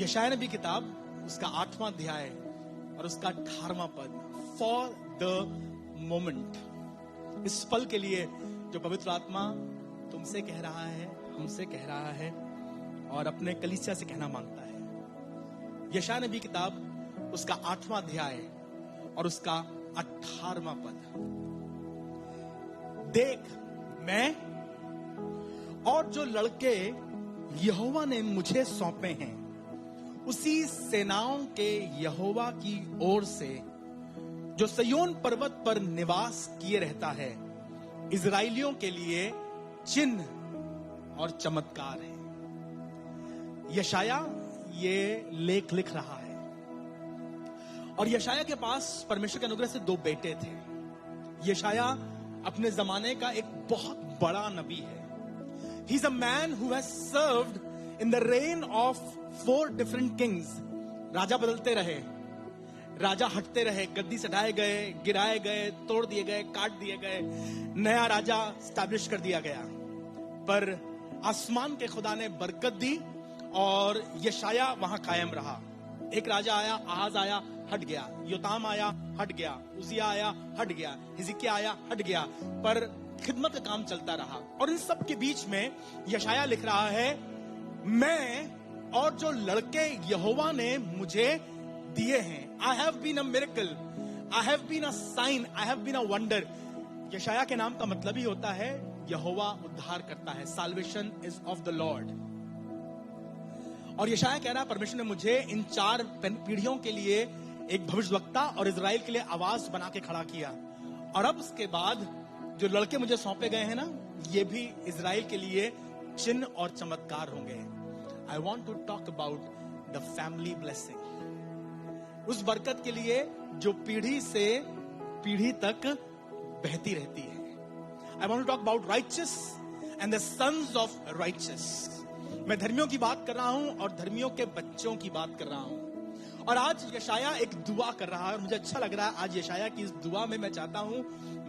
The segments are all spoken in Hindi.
यशायाह नबी किताब उसका 8वां अध्याय और उसका 18वां पद, फॉर द मोमेंट, इस पल के लिए जो पवित्र आत्मा तुमसे कह रहा है, हमसे कह रहा है और अपने कलीसिया से कहना मांगता है। यशायाह नबी किताब उसका 8वां अध्याय और उसका 18वां पद, देख मैं और जो लड़के यहोवा ने मुझे सौंपे हैं, उसी सेनाओं के यहोवा की ओर से जो सिय्योन पर्वत पर निवास किए रहता है, इजराइलियों के लिए चिन्ह और चमत्कार है। यशायाह ये लेख लिख रहा है और यशायाह के पास परमेश्वर के अनुग्रह से 2 बेटे थे। यशायाह अपने जमाने का एक बहुत बड़ा नबी है। He is a man who has served in the reign of 4 different kings. राजा बदलते रहे, राजा हटते रहे, गद्दी से हटाए गए, गिराए गए, तोड़ दिए गए, काट दिए गए, नया राजा स्टैब्लिश कर दिया गया। पर आसमान के खुदा ने बरकत दी और यशायाह वहां कायम रहा। एक राजा आया, आहाज आया, हट गया, योताम आया, हट गया, उजिया आया, हट गया, हिजकिय्याह आया, हट गया, पर खिदमत का काम चलता रहा। और इन सब के बीच में यशायाह लिख रहा है, मैं और जो लड़के यहोवा ने मुझे दिए हैं, I have been a miracle, I have been a sign, I have been a wonder. यशायाह के नाम का मतलब ही होता है यहोवा उद्धार करता है, salvation is of the Lord. और यशायाह कह रहा है, परमेश्वर ने मुझे इन 4 पीढ़ियों के लिए एक भविष्यवक्ता और इजराइल के लिए आवाज बना के खड़ा किया। और अब उसके बाद जो लड़के मुझे सौंपे गए हैं ना, ये भी इजराइल के लिए चिन्ह और चमत्कार होंगे। I want to talk about the family blessing, उस बरकत के लिए जो पीढ़ी से पीढ़ी तक बहती रहती है। I want to talk about righteous and the sons of righteous. मैं धर्मियों की बात कर रहा हूं और धर्मियों के बच्चों की बात कर रहा हूं। और आज यशायाह एक दुआ कर रहा है और मुझे अच्छा लग रहा है आज यशायाह की इस दुआ में मैं चाहता हूं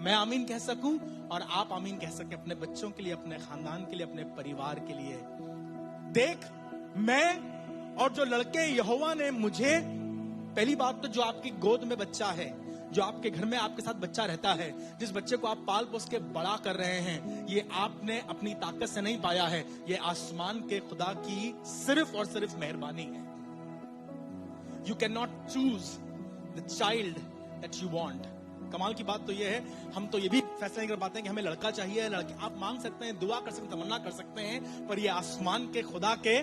मैं आमीन कह सकूं और आप आमीन कह सकें, अपने बच्चों के लिए, अपने खानदान के लिए, अपने परिवार के लिए। देख मैं और जो लड़के यहोवा ने मुझे, पहली बात तो जो आपकी गोद में बच्चा है, जो आपके घर में आपके साथ बच्चा रहता है, जिस बच्चे को आप पाल पोस के बड़ा कर रहे हैं, ये आपने अपनी ताकत से नहीं पाया है, ये आसमान के खुदा की सिर्फ और सिर्फ मेहरबानी है। You cannot choose the child that you want. कमाल की बात तो ये है, हम तो ये भी फैसला नहीं कर पाते हैं कि हमें लड़का चाहिए, लड़के। आप मांग सकते हैं, दुआ कर सकते हैं, तमन्ना कर सकते हैं, पर ये आसमान के खुदा के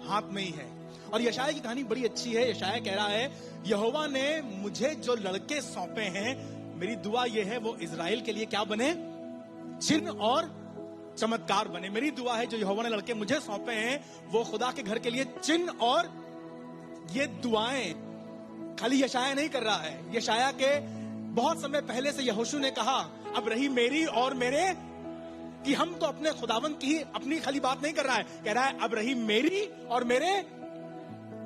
हाथ में ही है। और यशायाह की कहानी बड़ी अच्छी है। यशायाह कह रहा है, यहोवा ने मुझे जो लड़के सौंपे हैं, मेरी दुआ ये है वो इजराइल के लिए क्या बने, चिन्ह और चमत्कार बने। मेरी दुआ है जो यहोवा ने लड़के मुझे सौंपे हैं, वो खुदा के घर के लिए चिन्ह और ये दुआएं खाली यशायाह नहीं कर रहा है। यशायाह के बहुत समय पहले से यहोशू ने कहा, अब रही मेरी और मेरे, कि हम तो अपने खुदावंद की अपनी खाली बात नहीं कर रहा है, कह रहा है अब रही मेरी और मेरे।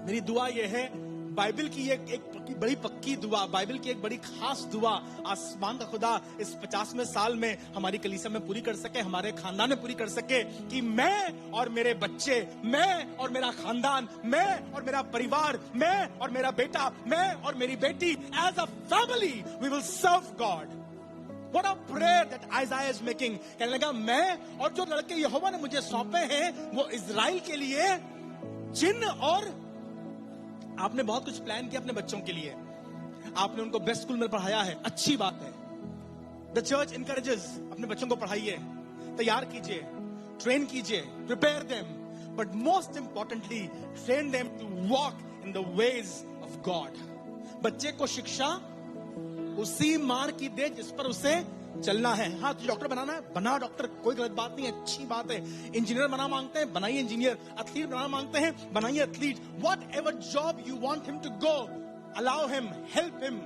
मेरी दुआ ये है, बाइबल की एक बड़ी पक्की दुआ, बाइबल की एक बड़ी खास दुआ आसमान का खुदा इस 50वें साल में हमारी कलीसिया में पूरी कर सके, हमारे खानदान में पूरी कर सके, कि मैं और मेरे बच्चे, मैं और मेरा खानदान, मैं और मेरा परिवार, मैं और मेरा बेटा, मैं और मेरी बेटी, as a family we will serve God. What a prayer that Isaiah is making। कहने लगा, मैं और जो लड़के यहोवा ने मुझे सौंपे हैं, वो इजराइल के लिए चिन्ह। और आपने बहुत कुछ प्लान किया अपने बच्चों के लिए, आपने उनको बेस्ट स्कूल में पढ़ाया है, अच्छी बात है। द चर्च इनकरेजेस, अपने बच्चों को पढ़ाइए, तैयार कीजिए, ट्रेन कीजिए, prepare them, but most importantly train them to walk in the ways of God. बच्चे को शिक्षा उसी मार्ग की दे जिस पर उसे चलना है। हाँ, तुझे डॉक्टर बनाना है, बना डॉक्टर, कोई गलत बात नहीं, अच्छी बात है। इंजीनियर बना मांगते हैं, बनाइए इंजीनियर। एथलीट बना मांगते हैं, बनाइए athlete. Whatever job you want him to go, allow him, help him,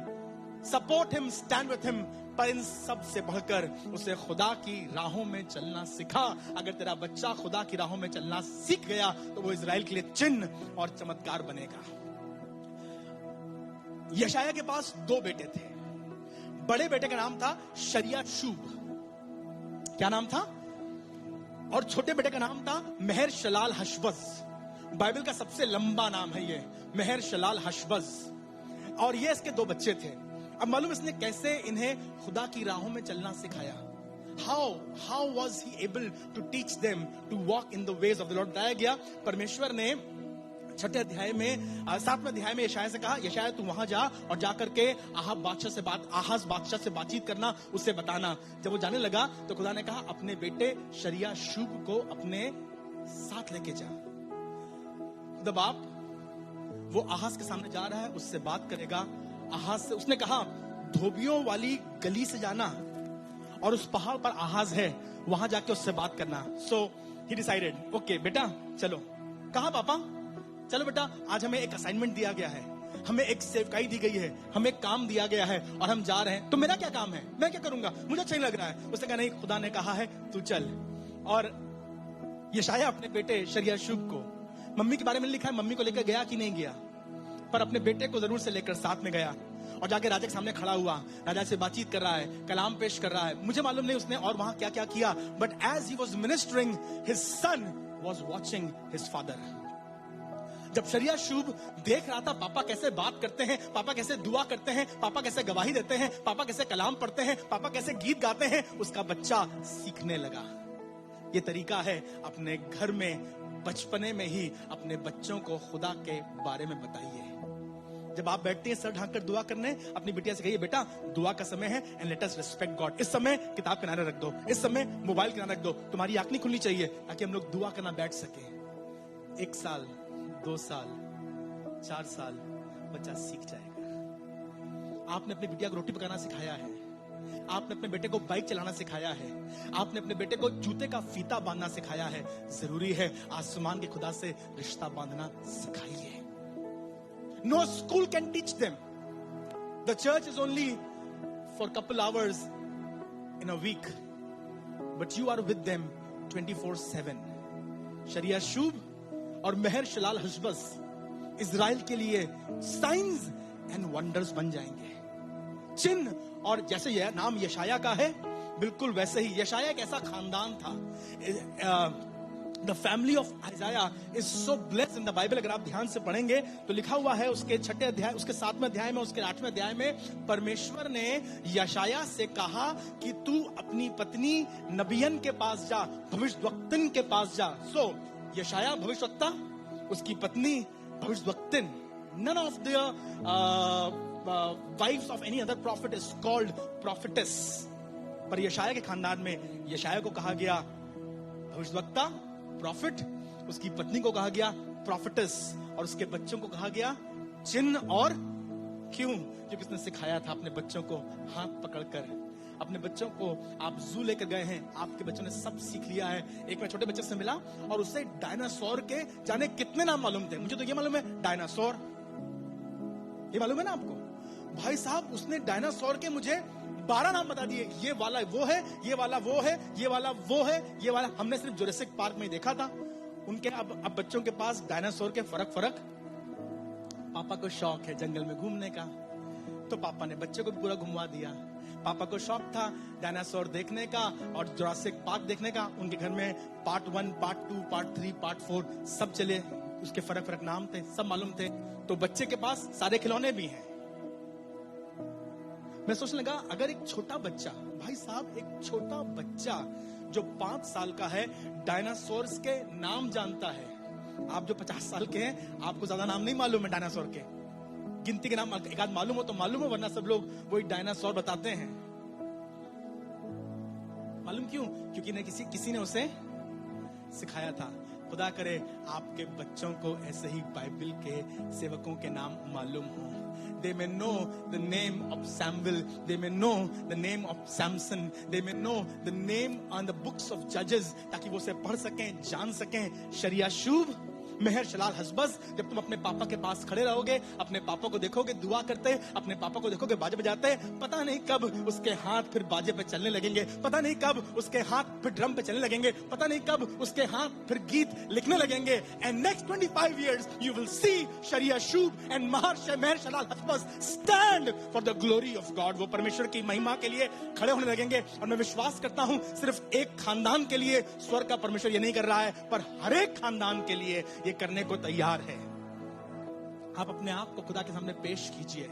support him, stand with him. पर इन सब से बढ़कर उसे खुदा की राहों में चलना सिखा। अगर तेरा बच्चा खुदा की राहों में चलना सीख गया तो वो इजराइल के लिए चिन्ह और चमत्कार बनेगा। यशायाह के पास 2 बेटे थे। बड़े बेटे का नाम था शरियाशूब, क्या नाम था, और छोटे बेटे का नाम था महर शलाल हशबज। बाइबल का सबसे लंबा नाम है ये, मेहर शलाल हशबज, और ये इसके 2 बच्चे थे। अब मालूम इसने कैसे इन्हें खुदा की राहों में चलना सिखाया। How was he able to teach them to walk in the ways of the Lord? बताया गया परमेश्वर ने 6 अध्याय में 7वें अध्याय में यशायाह से कहा, यशायाह तू वहां जा और जाकर के आहाज बादशाह से बातचीत करना, उससे बताना। जब वो जाने लगा तो खुदा ने कहा अपने बेटे शरियाशूब को अपने साथ लेके जा। खुदा बाप वो आहाज के सामने जा रहा है, उससे बात करेगा। आहाज से उसने कहा धोबियों वाली गली से जाना और उस पहाड़ पर आहाज है, वहां जाके उससे बात करना। सो ही डिसाइडेड, ओके बेटा चलो। कहा पापा? चलो बेटा, आज हमें एक असाइनमेंट दिया गया है, हमें एक सेवकाई दी गई है, हमें एक काम दिया गया है और हम जा रहे हैं। तो मेरा क्या काम है, मैं क्या करूंगा, मुझे अच्छा नहीं लग रहा है। उसने कहा नहीं, खुदा ने कहा है तू चल। और यशायाह अपने बेटे शरियाशूब को, मम्मी के बारे में लिखा है मम्मी को लेकर गया कि नहीं गया, पर अपने बेटे को जरूर से लेकर साथ में गया और जाके राजा के सामने खड़ा हुआ, राजा से बातचीत कर रहा है, कलाम पेश कर रहा है। मुझे मालूम नहीं उसने और वहां क्या क्या किया, but as he was ministering his son was watching his father. जब शरियाशूब देख रहा था पापा कैसे बात करते हैं, पापा कैसे दुआ करते हैं, पापा कैसे गवाही देते हैं, पापा कैसे कलाम पढ़ते हैं, पापा कैसे गीत गाते हैं, उसका बच्चा सीखने लगा। ये तरीका है, अपने घर में बचपने में ही अपने बच्चों को खुदा के बारे में बताइए। जब आप बैठते हैं सर ढांक कर दुआ करने, अपनी बिटिया से कहिए बेटा दुआ का समय है and let us respect God. इस समय किताब किनारे रख दो, इस समय मोबाइल किनारे रख दो, तुम्हारी आंख नहीं खुलनी चाहिए, ताकि हम लोग दुआ करना बैठ सके। 1 साल 2 साल 4 साल बच्चा सीख जाएगा। आपने अपनी बिटिया को रोटी पकाना सिखाया है, आपने अपने बेटे को बाइक चलाना सिखाया है, आपने अपने बेटे को जूते का फीता बांधना सिखाया है। जरूरी है आसमान के खुदा से रिश्ता बांधना सिखाइए। No school can teach them. The church is only for a couple hours in a week, but you are with them 24/7. शरियाशूब और मेहर शलाल हशबज इजराइल के लिए साइंस एंड वंडर्स बन जाएंगे, चिन्ह। और जैसे यह नाम यशायाह का है, बिल्कुल वैसे ही यशायाह एक ऐसा खानदान था। The family of Isaiah is so blessed in the Bible। अगर आप ध्यान से पढ़ेंगे तो लिखा हुआ है उसके 6 अध्याय, उसके 7वें अध्याय में, उसके 8वें अध्याय में परमेश्वर ने यशायाह से कहा कि तू अपनी पत्नी नबियन के पास जा, भविष्यवक्तन के पास जा। सो यशायाह भविष्यवक्ता, उसकी पत्नी भविष्यवक्तिन। None of the wives of any other prophet is called prophetess। पर यशायाह के खानदान में यशायाह को कहा गया भविष्यवक्ता, प्रॉफिट, उसकी पत्नी को कहा गया प्रॉफिटेस, और उसके बच्चों को कहा गया चिन्ह। और क्यों? क्योंकि उसने सिखाया था अपने बच्चों को हाथ पकड़कर। अपने बच्चों को आप जू लेकर गए हैं, आपके बच्चों ने सब सीख लिया है। एक मैं छोटे बच्चे से मिला और उससे डायनासोर के जाने कितने नाम मालूम थे। मुझे तो ये मालूम है डायनासोर, ये मालूम है ना आपको? भाई साहब उसने डायनासोर के मुझे 12 नाम बता दिए। ये वाला वो है, ये वाला वो है, ये वाला वो है, ये वाला। हमने सिर्फ जुरासिक पार्क में ही देखा था। उनके अब बच्चों के पास डायनासोर के फरक। पापा को शौक है जंगल में घूमने का, तो पापा ने बच्चे को भी पूरा घुमवा दिया। पापा को शौक था डायनासोर देखने का और जुरासिक पार्क देखने का। उनके घर में पार्ट 1, पार्ट 2, पार्ट 3, पार्ट 4 सब चले, उसके फरक नाम थे, सब मालूम थे। तो बच्चे के पास सारे खिलौने भी हैं। मैं सोचने लगा अगर एक छोटा बच्चा, भाई साहब एक छोटा बच्चा जो 5 साल का है डायनासोर्स के नाम जानता है। आप जो 50 साल के हैं आपको ज्यादा नाम नहीं मालूम है डायनासोर के, गिनती के नाम एक आध मालूम हो तो मालूम हो, वरना सब लोग वही डायनासोर बताते हैं। मालूम क्यों? क्योंकि ने किसी ने उसे सिखाया था। खुदा करे आपके बच्चों को ऐसे ही बाइबल के सेवकों के नाम मालूम हो। They may know the name of Samuel, they may know the name of Samson, they may know the name on the books of Judges, ताकि वो उसे पढ़ सकें, जान सकें। शरियाशूब, मेहर शलाल हशबज, जब तुम अपने पापा के पास खड़े रहोगे, अपने पापा को देखोगे दुआ करते, अपने पापा को देखोगे बाजे बजाते, पता नहीं कब उसके हाथ फिर बाजे पे चलने लगेंगे, पता नहीं कब उसके हाथ फिर ड्रम पे चलने लगेंगे, पता नहीं कब उसके हाथ फिर गीत लिखने लगेंगे। And next 25 years you will see शरियाशूब एंड मेहर शलाल हशबज stand for the glory of God। वो परमेश्वर की महिमा के लिए खड़े होने लगेंगे। और मैं विश्वास करता हूं सिर्फ एक खानदान के लिए स्वर्ग का परमेश्वर ये नहीं कर रहा है, पर हर एक खानदान के लिए ये करने को तैयार है। आप अपने आप को खुदा के सामने पेश कीजिए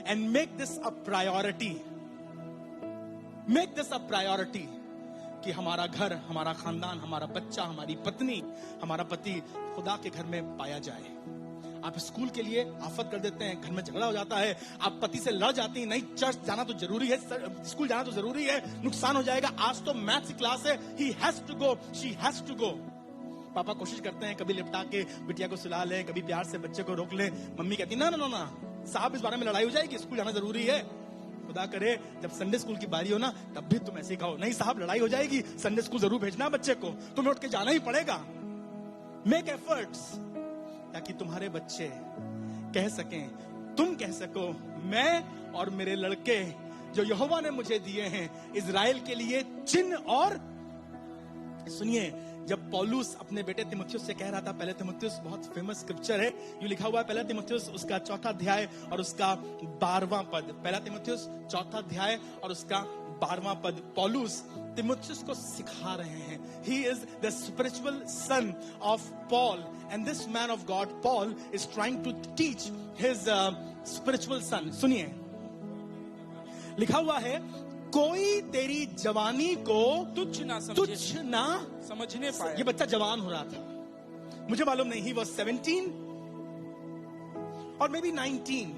and make this a priority. Make this a priority कि हमारा घर, हमारा खानदान, हमारा बच्चा, हमारी पत्नी, हमारा पति खुदा के घर में पाया जाए। आप स्कूल के लिए आफत कर देते हैं, घर में झगड़ा हो जाता है, आप पति से लड़ जाती हैं, नहीं चर्च जाना तो जरूरी है, स्कूल जाना तो जरूरी है, नुकसान हो जाएगा, आज तो मैथ्स की क्लास है, he has to go, she has to go. पापा कोशिश करते हैं कभी लिपटा के बिटिया को सुला ले, कभी प्यार से बच्चे को रोक ले, मम्मी कहती ना ना ना साहब इस बारे में लड़ाई हो जाएगी, स्कूल जाना जरूरी है। खुदा करे जब संडे स्कूल की बारी हो ना तब भी तुम ऐसे ही कहो, नहीं साहब लड़ाई हो जाएगी, संडे स्कूल जरूर भेजना बच्चे को, तुम्हें उठ के जाना ही पड़ेगा। मेक एफर्ट्स ताकि तुम्हारे बच्चे कह सकें, तुम कह सको, मैं और मेरे लड़के जो यहोवा ने मुझे दिए हैं इजराइल के लिए चिन्ह। और सुनिए, जब पौलुस अपने बेटे तीमुथियुस से कह रहा था, पहले तीमुथियुस बहुत फेमस स्क्रिप्चर है, ये लिखा हुआ है पहला तीमुथियुस उसका 4 अध्याय और उसका 12वां पद। पहला तीमुथियुस 4 अध्याय और उसका 12वां पद। पौलुस तीमुथियुस को सिखा रहे हैं। He is the spiritual son of Paul, and this man of God, Paul, is trying to teach his spiritual son. सुनिए, लिखा हुआ है, कोई तेरी जवानी को तुच्छ ना समझने पाए। ये बच्चा जवान हो रहा था, मुझे मालूम नहीं, he was 17 or maybe 19.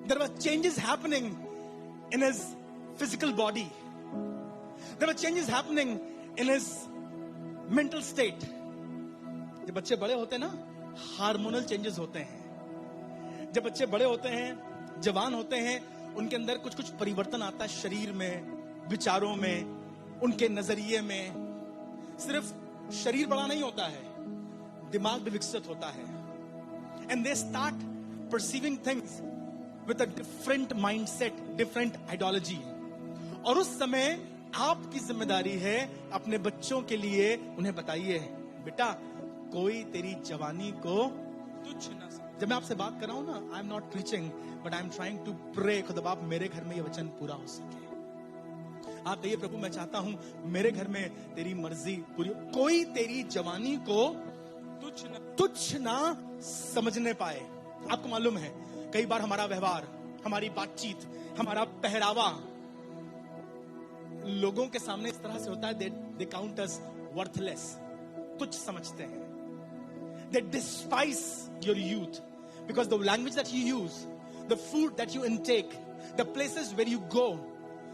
There were changes happening in his physical body. There were changes happening in his mental state. जब बच्चे बड़े होते हैं ना, हार्मोनल चेंजेस होते हैं। जब बच्चे बड़े होते हैं, जवान होते हैं, उनके अंदर कुछ कुछ परिवर्तन आता है शरीर में, विचारों में, उनके नजरिए में। सिर्फ शरीर बड़ा नहीं होता है, दिमाग भी विकसित होता है। And they start perceiving things with a different mindset, different ideology. और उस समय आपकी जिम्मेदारी है अपने बच्चों के लिए उन्हें बताइए, बेटा कोई तेरी जवानी को तुच्छ ना समझे। जब मैं आपसे बात कर रहा हूं ना, I am not preaching but I am trying to pray, खुदा बाप मेरे घर में ये वचन पूरा हो सके। आप कहिए, प्रभु मैं चाहता हूं मेरे घर में तेरी मर्जी पूरी। कोई तेरी जवानी को तुच्छ ना समझने पाए। आपको मालूम है कई बार हमारा व्यवहार, हमारी बातचीत, हमारा पहरावा लोगों के सामने इस तरह से होता है, they count us worthless, तुच्छ समझते हैं। They despise your youth because the language that you use, the food that you intake, the places where you go,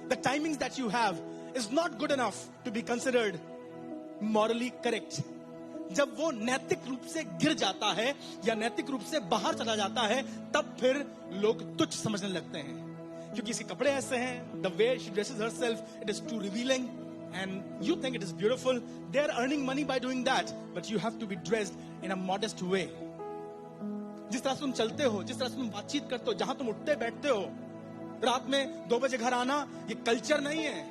the timings that you have is not good enough to be considered morally correct. जब वो नैतिक रूप से गिर जाता है या नैतिक रूप से बाहर चला जाता है, तब फिर लोग तुच्छ समझने लगते हैं, क्योंकि इसके कपड़े ऐसे हैं, the way she dresses herself, it is too revealing and you think it is beautiful. They are earning money by doing that, but you have to be dressed in a modest way. जिस तरह से तुम चलते हो, जिस तरह से तुम बातचीत करते हो, जहां तुम उठते बैठते हो, रात में 2 बजे घर आना, ये कल्चर नहीं है।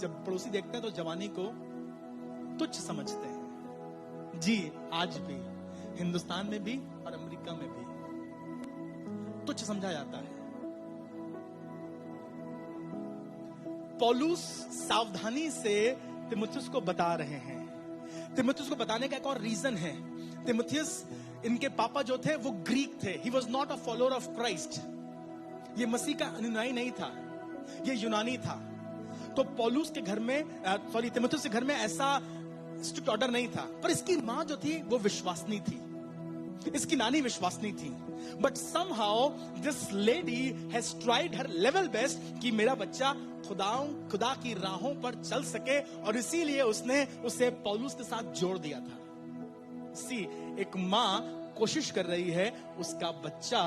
जब पड़ोसी देखते हैं तो जवानी को तुच्छ समझते हैं। जी, आज भी हिंदुस्तान में भी और अमेरिका में भी तुच्छ समझा जाता है। पौलुस सावधानी से तीमुथियुस को बता रहे हैं। तीमुथियुस को बताने का एक और रीजन है। तीमुथियुस, इनके पापा जो थे वो ग्रीक थे। He was not a follower of Christ. ये मसीह का अनुयायी नहीं था, ये यूनानी था। तो पौलुस के घर में, तीमुथियुस के घर में ऐसा स्ट्रिक्ट ऑर्डर नहीं था। पर इसकी मां जो थी वो विश्वासनी थी, इसकी नानी विश्वासनी थी। But somehow this lady has tried her level best कि मेरा बच्चा खुदा की राहों पर चल सके, और इसीलिए उसने उसे पौलुस के साथ जोड़ दिया था। एक मां कोशिश कर रही है उसका बच्चा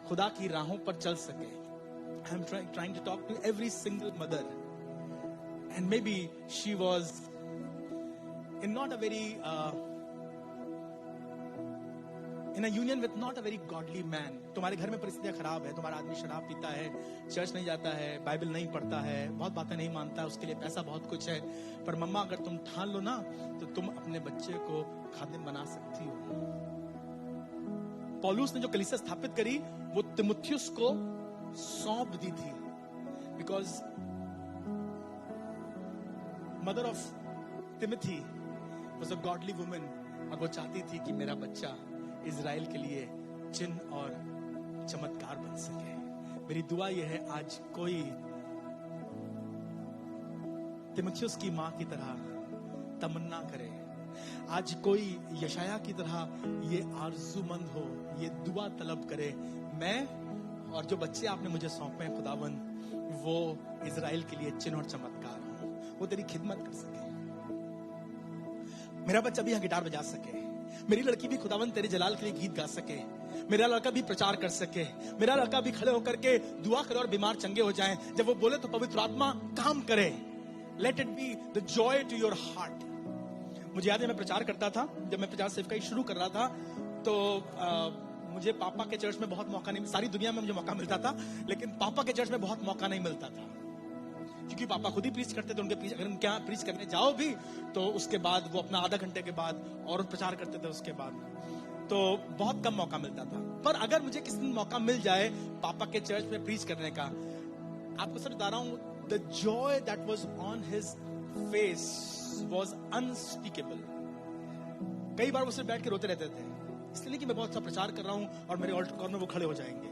खुदा की राहों पर चल सके। I am trying to talk to every single mother, and maybe she was in not a very in a union with not a very godly man. तुम्हारे घर में परिस्थितियां खराब है, तुम्हारा आदमी शराब पीता है, चर्च नहीं जाता है, बाइबल नहीं पढ़ता है, बहुत बातें नहीं मानता, उसके लिए पैसा बहुत कुछ है, पर मम्मा अगर तुम ठान लो ना तो तुम अपने बच्चे को खादिम बना सकती हो। पौलुस ने जो कलीसिया स्थापित करी वो तीमुथियुस को सौंप दी थी, because mother of Timothy was a godly woman, और वो चाहती थी कि मेरा बच्चा इजराइल के लिए चिन्ह और चमत्कार बन सके। मेरी दुआ यह है आज कोई तिमुथियुस की मां की तरह तमन्ना करे, आज कोई यशाया की तरह ये आरज़ूमंद हो, ये दुआ तलब करे, मैं और जो बच्चे आपने मुझे सौंपे हैं खुदावन, वो इजराइल के लिए चिन्ह और चमत्कार हो, वो तेरी खिदमत कर सके। मेरा बच्चा भी यहाँ गिटार बजा सके, मेरी लड़की भी खुदावन तेरे जलाल के लिए गीत गा सके, मेरा लड़का भी प्रचार कर सके, मेरा लड़का भी खड़े होकर के दुआ करे और बीमार चंगे हो जाएं, जब वो बोले तो पवित्र आत्मा काम करे। Let it be the joy to your heart. मुझे याद है मैं प्रचार करता था, जब मैं प्रचार सेवकाई शुरू कर रहा था तो मुझे पापा के चर्च में बहुत मौका नहीं, सारी दुनिया में मुझे मौका मिलता था, लेकिन पापा के चर्च में बहुत मौका नहीं मिलता था, क्योंकि पापा खुद ही प्रीच करते थे। उनके अगर उनके यहाँ प्रीच करने जाओ भी तो उसके बाद वो अपना आधा घंटे के बाद और प्रचार करते थे, उसके बाद तो बहुत कम मौका मिलता था। पर अगर मुझे किसी दिन मौका मिल जाए पापा के चर्च में प्रीच करने का, आपको सच बता रहा हूं, the Joy that was on his face was unspeakable. कई बार वो सिर्फ बैठ के रोते रहते थे, इसलिए नहीं कि मैं बहुत अच्छा प्रचार कर रहा हूं और मेरे ऑल्टर कॉर्नर वो खड़े हो जाएंगे,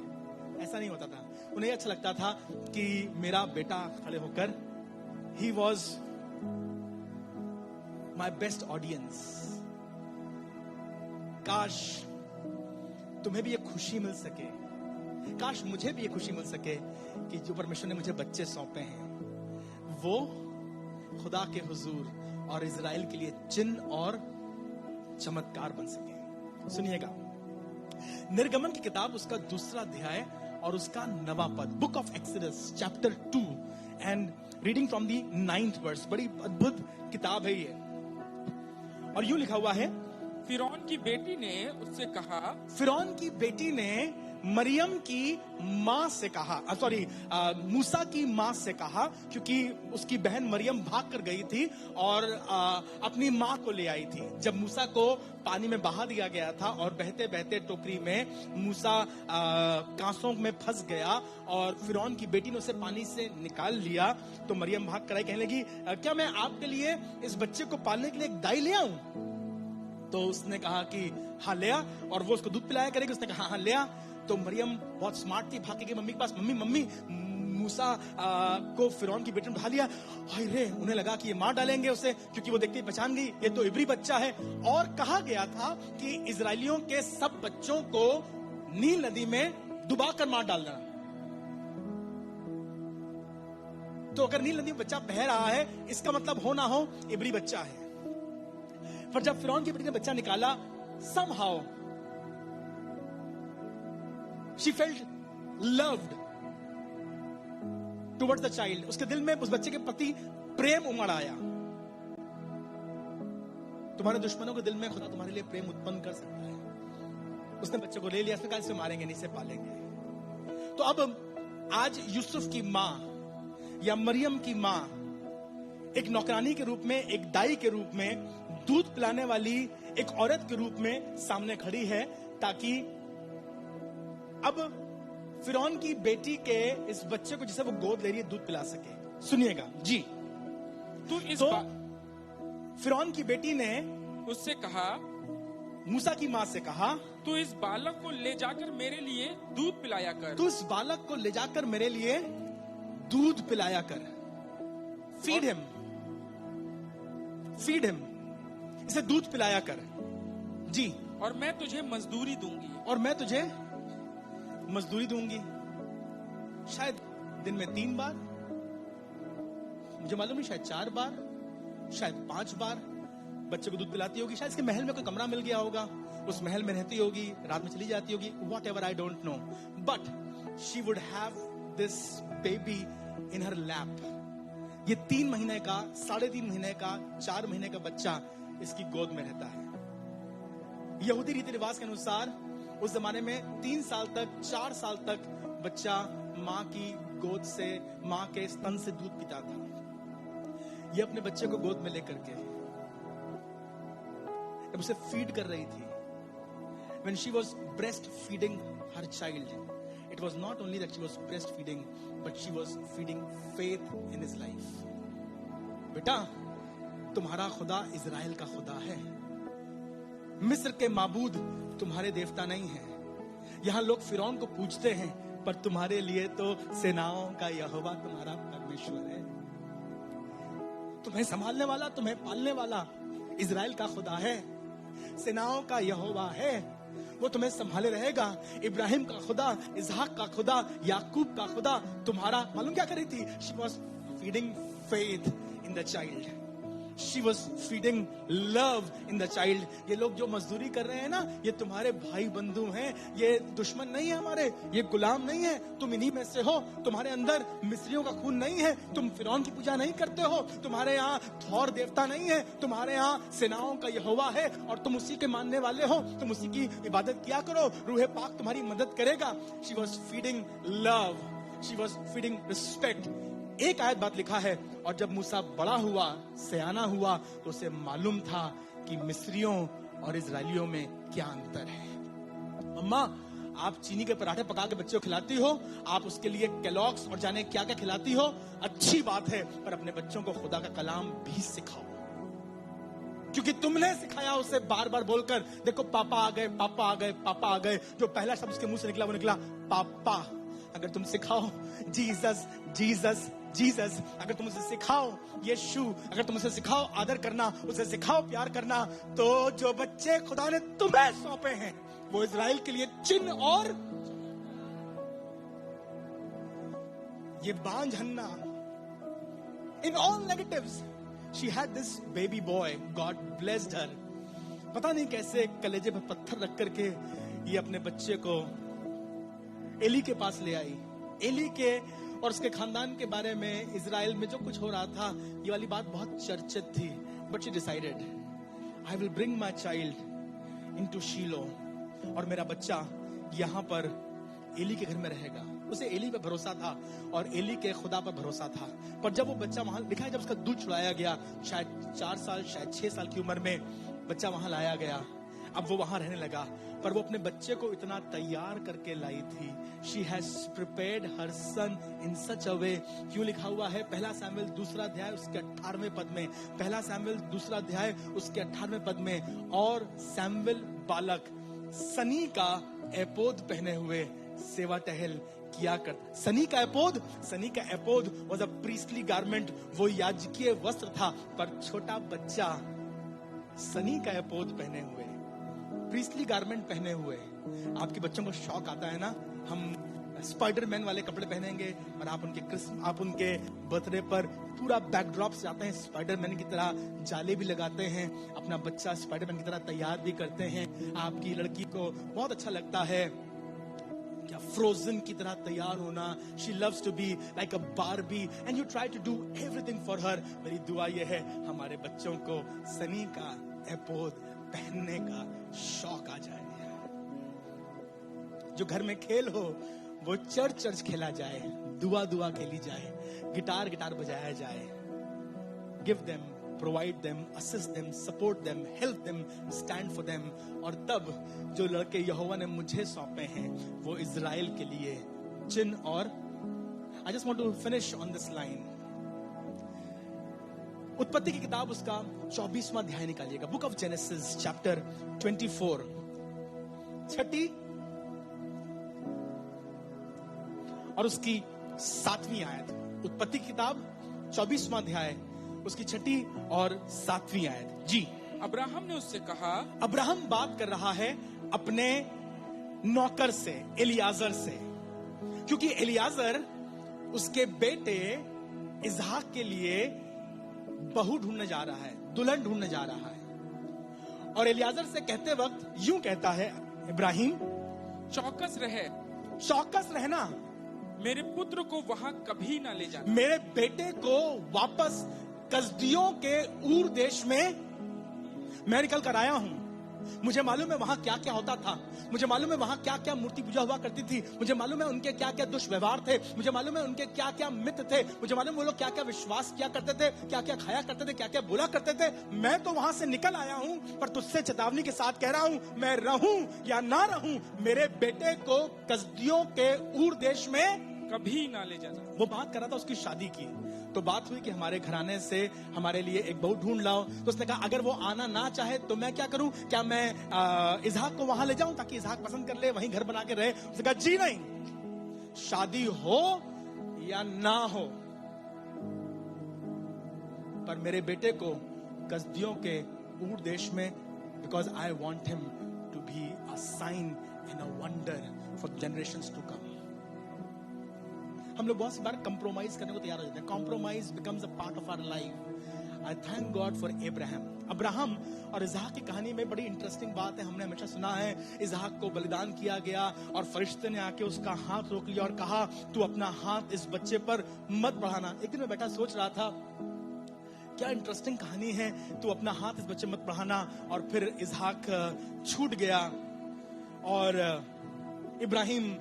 ऐसा नहीं होता था। उन्हें अच्छा लगता था कि मेरा बेटा खड़े होकर, he was my best audience. काश तुम्हें भी ये खुशी मिल सके, काश मुझे भी ये खुशी मिल सके कि जो परमेश्वर ने मुझे बच्चे सौंपे हैं वो खुदा के हुजूर और इजराइल के लिए चिन्ह और चमत्कार बन सके। सुनिएगा, निर्गमन की किताब उसका 2 अध्याय और उसका 9वां पद, book of Exodus chapter 2 and reading from the 9th verse. बड़ी अद्भुत किताब है ये, और यूं लिखा हुआ है, फिरौन की बेटी ने उससे कहा, फिरौन की बेटी ने मरियम की मां से कहा, मूसा की मां से कहा, क्योंकि उसकी बहन मरियम भाग कर गई थी और अपनी मां को ले आई थी। जब मूसा को पानी में बहा दिया गया था और बहते बहते टोकरी में मूसा कांसों में फंस गया और फिरौन की बेटी ने उसे पानी से निकाल लिया, तो मरियम भाग कर आई, कहने लगी, क्या मैं आपके लिए इस बच्चे को पालने के लिए एक दाई ले आऊं? तो उसने कहा कि हाँ ले आ, और वो उसको दूध पिलाया करेगी। उसने कहा हाँ ले आ। तो मरियम बहुत स्मार्ट थी, भाग के गई मम्मी के पास, मम्मी मूसा को फिरौन की बेटी ने उठा लिया। हाय रे, उन्हें लगा कि ये मार डालेंगे उसे, क्योंकि वो देखते ही पहचान गई ये तो इब्री बच्चा है। और कहा गया था कि इजरायलियों के सब बच्चों को नील नदी में डुबा कर मार डालना। तो अगर नील नदी में बच्चा बह रहा है, इसका मतलब हो ना हो इब्री बच्चा है। पर जब फिरौन की बेटी ने बच्चा निकाला, somehow she felt loved towards the child. उसके दिल में उस बच्चे के प्रति प्रेम उमड़ आया। तुम्हारे दुश्मनों के दिल में खुदा तुम्हारे लिए प्रेम उत्पन्न कर सकता है। उसने बच्चे को ले लिया, उसने कहा इसे मारेंगे नहीं, इसे पालेंगे। तो अब आज यूसुफ की मां या मरियम की मां एक नौकरानी के रूप में, एक दाई के रूप में, दूध पिलाने वाली एक औरत के रूप में सामने खड़ी है, ताकि अब फिरौन की बेटी के इस बच्चे को जिसे वो गोद ले रही है दूध पिला सके। सुनिएगा जी, तो फिरौन की बेटी ने उससे कहा, मूसा की मां से कहा, तू इस बालक को ले जाकर मेरे लिए दूध पिलाया कर। तू इस बालक को ले जाकर मेरे लिए दूध पिलाया कर। फीड हिम, फीड हिम, इसे दूध पिलाया कर जी। और मैं तुझे मजदूरी दूंगी, और मैं तुझे मजदूरी दूंगी। शायद दिन में 3 बार, मुझे मालूम नहीं, शायद 4 बार, शायद 5 बार बच्चे को दूध पिलाती होगी। शायद इसके महल में कोई कमरा मिल गया होगा, उस महल में रहती होगी, रात में चली जाती होगी, what ever, I don't know, but she would have this baby in her lap. ये 3 महीने का, 3.5 महीने का, 4 महीने का बच्चा इसकी गोद में रहता है। यहूदी रीति रिवाज के अनुसार उस जमाने में 3 साल तक, 4 साल तक बच्चा मां की गोद से, मां के स्तन से दूध पीता था। ये अपने बच्चे को गोद में लेकर के जब उसे फीड कर रही थी, when she was breastfeeding her child, it was not only that she was breastfeeding, but she was feeding faith in his life. बेटा, तुम्हारा खुदा इजराइल का खुदा है। मिस्र के माबूद तुम्हारे देवता नहीं है। यहाँ लोग फिरौन को पूजते हैं, पर तुम्हारे लिए तो सेनाओं का यहोवा तुम्हारा परमेश्वर है। तुम्हें संभालने वाला, तुम्हें पालने वाला इजराइल का खुदा है, सेनाओं का यहोवा है। वो तुम्हें संभाले रहेगा। इब्राहिम का खुदा, इसहाक का खुदा, याकूब का खुदा तुम्हारा मालूम क्या कर रही थी? She was feeding faith in the child, she was feeding love in the child. ये लोग जो मजदूरी कर रहे हैं ना, ये तुम्हारे भाई बंधु हैं, ये दुश्मन नहीं है हमारे, ये गुलाम नहीं है। तुम इन्हीं में से हो। तुम्हारे अंदर मिस्रियों का खून नहीं है। तुम फिरौन की पूजा नहीं करते हो। तुम्हारे यहाँ थौर देवता नहीं है। तुम्हारे यहाँ सेनाओं का यहोवा है और तुम उसी के मानने वाले हो। तुम उसी की इबादत किया करो। रूहे पाक तुम्हारी मदद करेगा। She was feeding love, she was feeding respect. एक आयत बात लिखा है, और जब मूसा बड़ा हुआ, सयाना हुआ, तो उसे मालूम था कि मिस्रियों और इजरायलियों में क्या अंतर है। अम्मा, आप चीनी के पराठे पका के बच्चे को खिलाती हो, आप उसके लिए केलॉग्स और जाने क्या क्या खिलाती हो, अच्छी बात है, पर अपने बच्चों को खुदा का कलाम भी सिखाओ। क्योंकि तुमने सिखाया उसे बार बार बोलकर, देखो पापा आ गए, पापा आ गए, पापा आ गए। जो पहला शब्द उसके मुंह से निकला वो निकला पापा। अगर तुम सिखाओ जीसस जीसस जीसस, अगर तुम उसे सिखाओ यीशु, अगर तुम उसे सिखाओ आदर करना, उसे सिखाओ प्यार करना, तो जो बच्चे खुदा ने तुम्हें सौंपे हैं वो इजराइल के लिए चिन्ह और ये बांझ Hannah, in all negatives she had this baby boy, God blessed her. पता नहीं कैसे कलेजे पर पत्थर रख करके ये अपने बच्चे को एली के पास ले आई। एली के और उसके खानदान के बारे में इजराइल में जो कुछ हो रहा था, ये वाली बात बहुत चर्चित थी। But she decided, I will bring my child into Shiloh, और मेरा बच्चा यहाँ पर एली के घर में रहेगा। उसे एली पे भरोसा था और एली के खुदा पर भरोसा था। पर जब वो बच्चा वहां लिखा है, जब उसका दूध छुड़ाया गया, शायद 4 साल शायद 6 साल की उम्र में बच्चा वहां लाया गया। अब वो वहां रहने लगा, पर वो अपने बच्चे को इतना तैयार करके लाई थी। शी हैज प्रिपेयर्ड हर सन इन सच अ वे। क्यों लिखा हुआ है पहला सैमुएल 2 अध्याय उसके 18वें पद में, पहला सैमुएल 2 अध्याय उसके 18वें पद में, और सैमुएल बालक सनी का एपोद पहने हुए सेवा टहल किया कर। सनी का एपोद वाज अ प्रीस्टली गारमेंट, वो याजकीय वस्त्र था। पर छोटा बच्चा सनी का एपोद पहने हुए, प्रीस्टली गारमेंट पहने हुए। आपके बच्चों को शौक आता है ना, हम स्पाइडरमैन वाले कपड़े पहनेंगे, और आप उनके बर्थडे पर पूरा बैकड्रॉप से आते हैं, स्पाइडरमैन की तरह जाले भी लगाते हैं, अपना बच्चा स्पाइडरमैन की तरह तैयार भी करते हैं। आपकी लड़की को बहुत अच्छा लगता है क्या फ्रोजन की तरह तैयार होना। She loves to be like a Barbie and you try to do everything for her. मेरी दुआ यह है हमारे बच्चों को सनी का एपोद पहनने का शौक आ जाए। जो घर में खेल हो वो चर्च खेला जाए, दुआ खेली जाए, गिटार बजाया जाए। Give them, provide them, assist them, support them, help them, stand for them. और तब जो लड़के यहोवा ने मुझे सौंपे हैं वो इजराइल के लिए चिन्ह और। I just want to finish on this line. उत्पत्ति की किताब उसका 24वां अध्याय निकालिएगा, बुक ऑफ जेनेसिस चैप्टर 24, 6 और उसकी 7वीं आयत। उत्पत्ति की किताब 24वां अध्याय उसकी 6 और 7वीं आयत। जी, अब्राहम ने उससे कहा, अब्राहम बात कर रहा है अपने नौकर से, एलियाजर से, क्योंकि एलियाजर उसके बेटे इसहाक के लिए बहू ढूंढने जा रहा है, दुल्हन ढूंढने जा रहा है। और एलियाजर से कहते वक्त यूं कहता है इब्राहिम, चौकस रहना, मेरे पुत्र को वहां कभी ना ले जाना। मेरे बेटे को वापस कसदियों के ऊर देश में मैं निकल कर आया हूं। मुझे मालूम है वहां क्या क्या होता था, मुझे मालूम है वहां क्या क्या मूर्ति पूजा हुआ करती थी, मुझे मालूम है उनके क्या क्या दुष्व्यवहार थे, मुझे मालूम है उनके क्या क्या मित्र थे, मुझे मालूम है वो लोग क्या क्या विश्वास किया करते थे, क्या क्या खाया करते थे, क्या क्या बोला करते थे। मैं तो वहां से निकल आया हूं, पर तुझसे चेतावनी के साथ कह रहा हूं, मैं रहूं या ना रहूं, मेरे बेटे को कसदियों के ऊर देश में कभी ना ले जाना। वो बात कर रहा था उसकी शादी की। तो बात हुई कि हमारे घराने से हमारे लिए एक बहू ढूंढ लाओ। तो उसने कहा अगर वो आना ना चाहे तो मैं क्या करूं, क्या मैं इसहाक को वहां ले जाऊं ताकि इसहाक पसंद कर ले, वहीं घर बना के रहे। उसने कहा जी नहीं, शादी हो या ना हो, पर मेरे बेटे को कसदियों के ऊर देश में, because I want him to be a sign and a wonder for generations to come. हम लोग बहुत सी बार कंप्रोमाइज करने को तैयार हो जाते हैं। Compromise becomes a part of our life. I thank God for Abraham और इसहाक की कहानी में बड़ी इंटरेस्टिंग बात है। हमने हमेशा सुना है इसहाक को बलिदान किया गया और फरिश्ते ने आके उसका हाथ रोक लिया और कहा तू अपना हाथ इस बच्चे पर मत बढ़ाना। एक दिन मैं बैठा सोच रहा था क्या इंटरेस्टिंग कहानी है, तू अपना हाथ इस बच्चे मत बढ़ाना। और फिर इसहाक छूट गया और इब्राहिम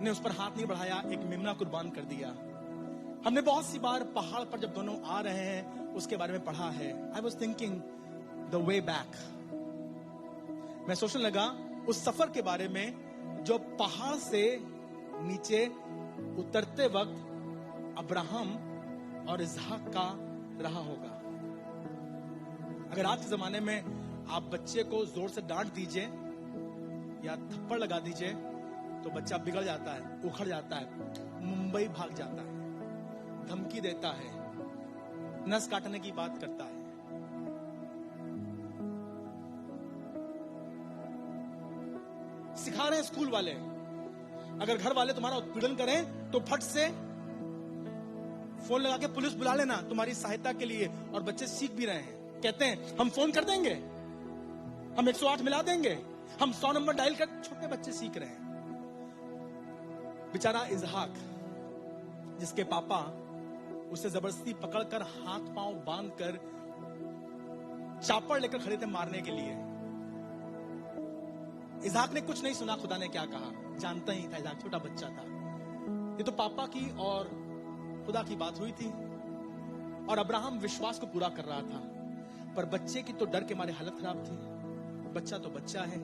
ने उस पर हाथ नहीं बढ़ाया, एक मेमना कुर्बान कर दिया। हमने बहुत सी बार पहाड़ पर जब दोनों आ रहे हैं उसके बारे में पढ़ा है। I was thinking the way back. मैं सोचने लगा उस सफर के बारे में जो पहाड़ से नीचे उतरते वक्त अब्राहम और इसहाक का रहा होगा। अगर आज के जमाने में आप बच्चे को जोर से डांट दीजिए या थप्पड़ लगा दीजिए तो बच्चा बिगड़ जाता है, उखड़ जाता है, मुंबई भाग जाता है, धमकी देता है, नस काटने की बात करता है। सिखा रहे हैं स्कूल वाले, अगर घर वाले तुम्हारा उत्पीड़न करें तो फट से फोन लगा के पुलिस बुला लेना तुम्हारी सहायता के लिए। और बच्चे सीख भी रहे हैं, कहते हैं हम फोन कर देंगे, हम 108 मिला देंगे, हम 100 नंबर डायल कर। छोटे बच्चे सीख रहे हैं। बेचारा इसहाक जिसके पापा उसे जबरदस्ती पकड़कर हाथ पांव बांधकर चापड़ लेकर खड़े थे मारने के लिए। इसहाक ने कुछ नहीं सुना खुदा ने क्या कहा, जानता ही था इसहाक छोटा बच्चा था। ये तो पापा की और खुदा की बात हुई थी और अब्राहम विश्वास को पूरा कर रहा था, पर बच्चे की तो डर के मारे हालत खराब थी। बच्चा तो बच्चा है।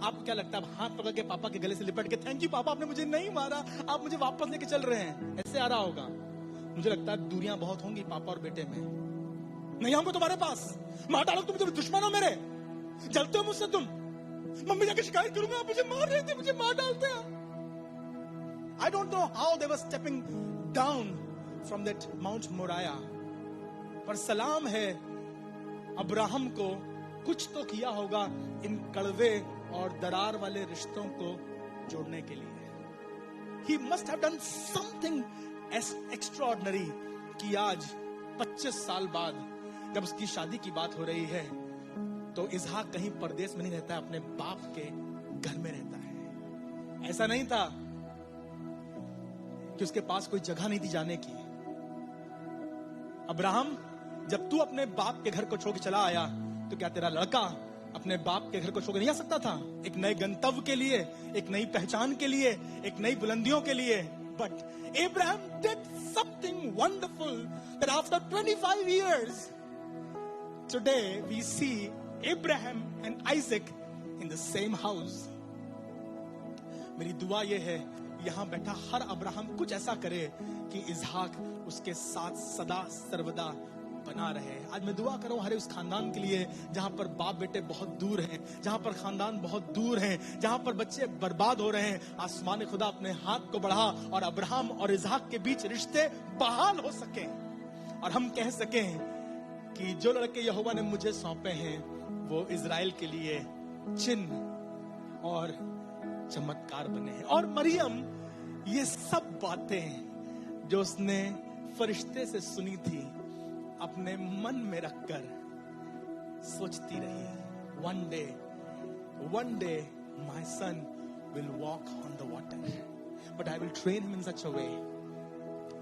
आपको क्या लगता है हाथ पकड़ के पापा के गले से लिपट के थैंक यू पापा आपने मुझे नहीं मारा, आप मुझे वापस लेके चल रहे हैं, ऐसे आ रहा होगा? मुझे लगता है दूरियां बहुत होंगी पापा और बेटे में। नहीं आऊंगा तुम्हारे पास, मार डालो, तुम दुश्मन हो मेरे, जलते हो मुझसे तुम, मम्मी जाके शिकायत करूंगा, आप मुझे मार रहे थे, मुझे मार डालते हैं। I don't know how they were stepping down from that Mount Moriah, पर सलाम है अब्राहम को, कुछ तो किया होगा इन कड़वे और दरार वाले रिश्तों को जोड़ने के लिए। He must have done something extraordinary कि आज 25 साल बाद जब उसकी शादी की बात हो रही है तो इसहाक कहीं परदेश में नहीं रहता है, अपने बाप के घर में रहता है। ऐसा नहीं था कि उसके पास कोई जगह नहीं थी जाने की। अब्राहम जब तू अपने बाप के घर को छोड़ के चला आया तो क्या तेरा लड़का अपने बाप के घर को छोड़ के नहीं आ सकता था? एक नए गंतव्य के लिए, एक नई पहचान के लिए, एक नई बुलंदियों के लिए। But Abraham did something wonderful that after 25 years today we see Abraham and Isaac in the same house. मेरी दुआ यह है यहां बैठा हर अब्राहम कुछ ऐसा करे कि इसहाक उसके साथ सदा सर्वदा बना रहे। आज मैं दुआ कर रहा हूं हर उस खानदान के लिए जहां पर बाप बेटे बहुत दूर हैं, जहां पर खानदान बहुत दूर हैं, जहां पर बच्चे बर्बाद हो रहे हैं। आसमान खुदा अपने हाथ को बढ़ा और अब्राहम और इसहाक के बीच रिश्ते बहाल हो सके और हम कह सकें कि जो लड़के यहोवा ने मुझे सौंपे हैं वो इजराइल के लिए चिन्ह और चमत्कार बने हैं। और मरियम ये सब बातें जो उसने फरिश्ते से सुनी थी अपने मन में रखकर सोचती रही, one day my son will walk on the water but I will train him in such a way।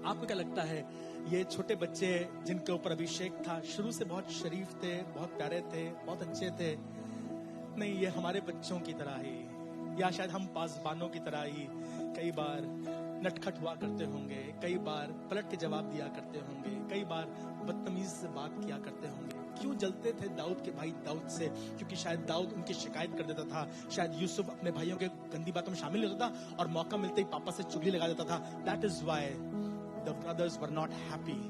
आपको क्या लगता है ये छोटे बच्चे जिनके ऊपर अभिषेक था शुरू से बहुत शरीफ थे, बहुत प्यारे थे, बहुत अच्छे थे? नहीं, ये हमारे बच्चों की तरह ही या शायद हम पासबानों की तरह ही कई बार नटखट हुआ करते होंगे, कई बार पलट के जवाब दिया करते होंगे, कई बार बदतमीज से बात किया करते होंगे। क्यों जलते थे दाऊद के भाई दाऊद से? क्योंकि शायद दाऊद उनकी शिकायत कर देता था, शायद यूसुफ अपने भाइयों के गंदी बातों में शामिल होता था और मौका मिलते ही पापा से चुगली लगा देता था। That is why The brothers were not happy.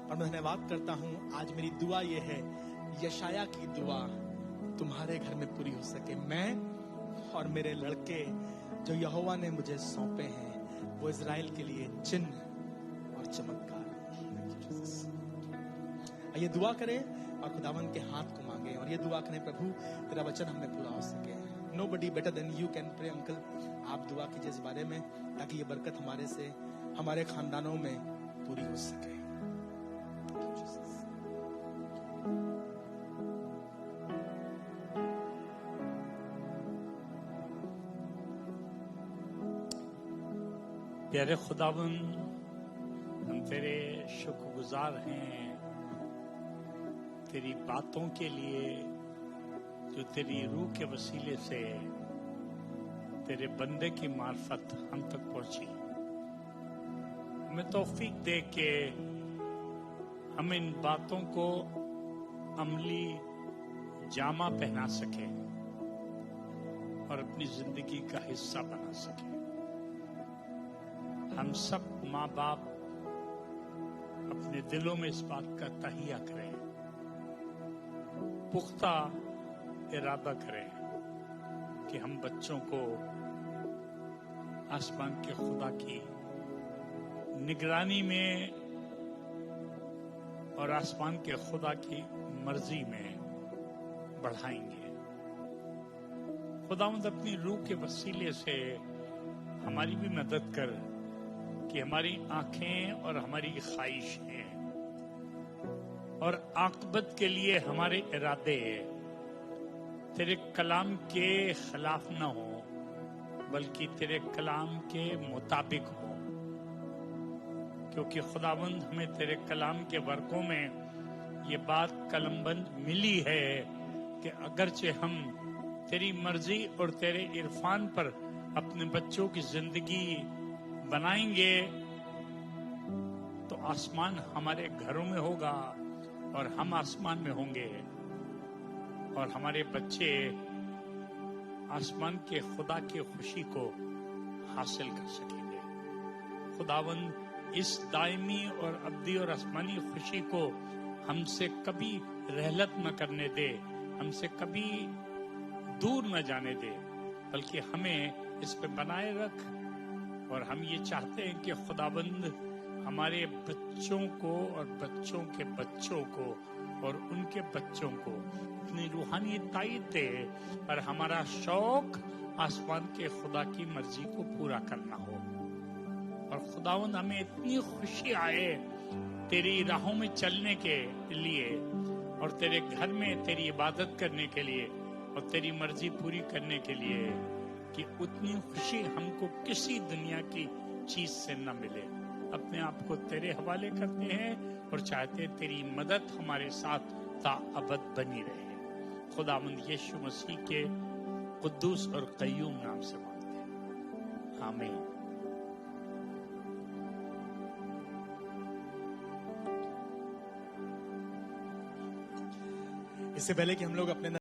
पर मैं धन्यवाद करता हूँ, आज मेरी दुआ ये है, यशाया की दुआ तुम्हारे घर में पूरी हो सके। मैं और मेरे लड़के जो यहोवा ने मुझे सौंपे हैं, वो इजराइल के लिए चिन्ह और चमत्कार। आइए दुआ करें और खुदावन के हाथ को मांगे और ये दुआ करें, प्रभु तेरा वचन हमें पूरा हो सके। Nobody better than you can pray, uncle. आप दुआ कीजिए इस बारे में, ताकि ये बरकत हमारे से, हमारे खानदानों में पूरी हो सके। प्यारे खुदावन, हम तेरे शुक्रगुजार हैं तेरी बातों के लिए जो तेरी रूह के वसीले से तेरे बंदे की मार्फत हम तक पहुंची। हमें तौफीक दे के हम इन बातों को अमली जामा पहना सके और अपनी जिंदगी का हिस्सा बना सके। हम सब माँ बाप अपने दिलों में इस बात का तहिया करें, पुख्ता इरादा करें कि हम बच्चों को आसमान के खुदा की निगरानी में और आसमान के खुदा की मर्जी में बढ़ाएंगे। खुदावंद अपनी रूह के वसीले से हमारी भी मदद कर कि हमारी आंखें और हमारी ख्वाहिशें और आकबत के लिए हमारे इरादे तेरे कलाम के खिलाफ न हो, बल्कि तेरे कलाम के मुताबिक हो। क्योंकि खुदावंद हमें तेरे कलाम के वर्कों में ये बात कलमबंद मिली है कि अगरचे हम तेरी मर्जी और तेरे इरफान पर अपने बच्चों की जिंदगी बनाएंगे तो आसमान हमारे घरों में होगा और हम आसमान में होंगे और हमारे बच्चे आसमान के खुदा की खुशी को हासिल कर सकेंगे। खुदावंद इस दायमी और अब्दी और आसमानी खुशी को हमसे कभी रहलत न करने दे, हमसे कभी दूर न जाने दे, बल्कि हमें इस पे बनाए रख। और हम ये चाहते हैं कि खुदाबंद हमारे बच्चों को और बच्चों के बच्चों को और उनके बच्चों को अपनी रूहानी ताईद दे और हमारा शौक आसमान के खुदा की मर्जी को पूरा करना हो। और खुदावंद हमें इतनी खुशी आए तेरी राहों में चलने के लिए और तेरे घर में तेरी इबादत करने के लिए और तेरी मर्जी पूरी करने के लिए कि उतनी खुशी हमको किसी दुनिया की चीज से न मिले। अपने आप को तेरे हवाले करते हैं और चाहते हैं तेरी मदद हमारे साथ ताअबद बनी रहे। खुदावंद यीशु मसीह के कुद्दूस और कय्यूम नाम से मांगते हैं, आमीन। इससे पहले कि हम लोग अपने